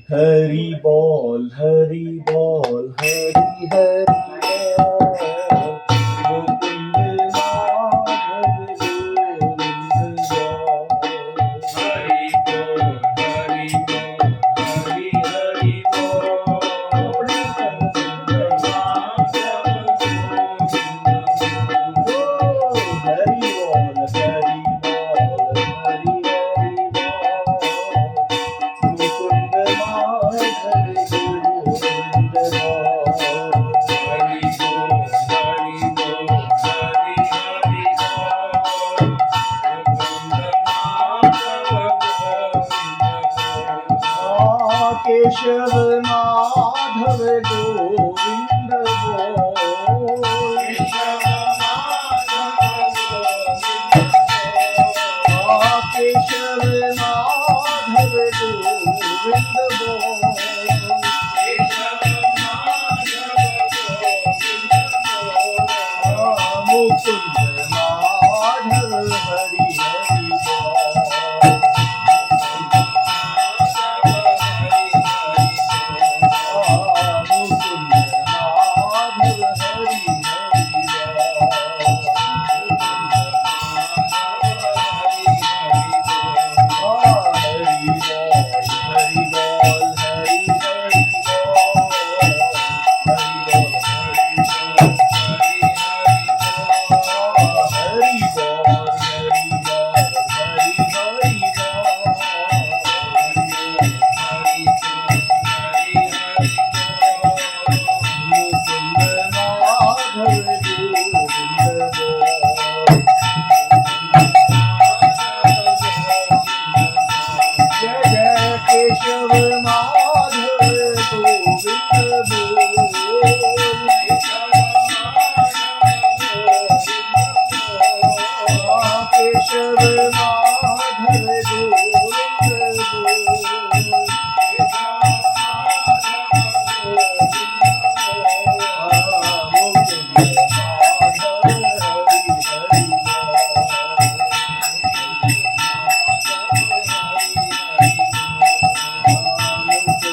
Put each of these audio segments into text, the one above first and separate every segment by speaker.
Speaker 1: हरि बोल हरि बोल हरि हरि बोल मुकुंद माधव गोविंद बोल हरि बोल हरि बोल हरि हरि बोल मुकुंद माधव गोविंद बोल हरि बोल हरि बोल हरि हरि बोल मुकुंद माधव गोविंद बोल हरि बोल हरि बोल हरि हरि बोल मुकुंद माधव गोविंद बोल केशव माधव गोविंद बोल केशव माधव गोविंद केशव माधव गोविंद बोल केशव माधव गोविंद बोल मुकुंद माधव हरि हरि बोल मुकुंद माधव हरि हरि बोल हरि हरि बोल हरि बोल हरि बोल हरि बोल हरि हरि मुकुंद माधव गोविंद बोल जय जय केशव माधव गोविंद बोल केशव माधव गोविंद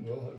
Speaker 1: Well,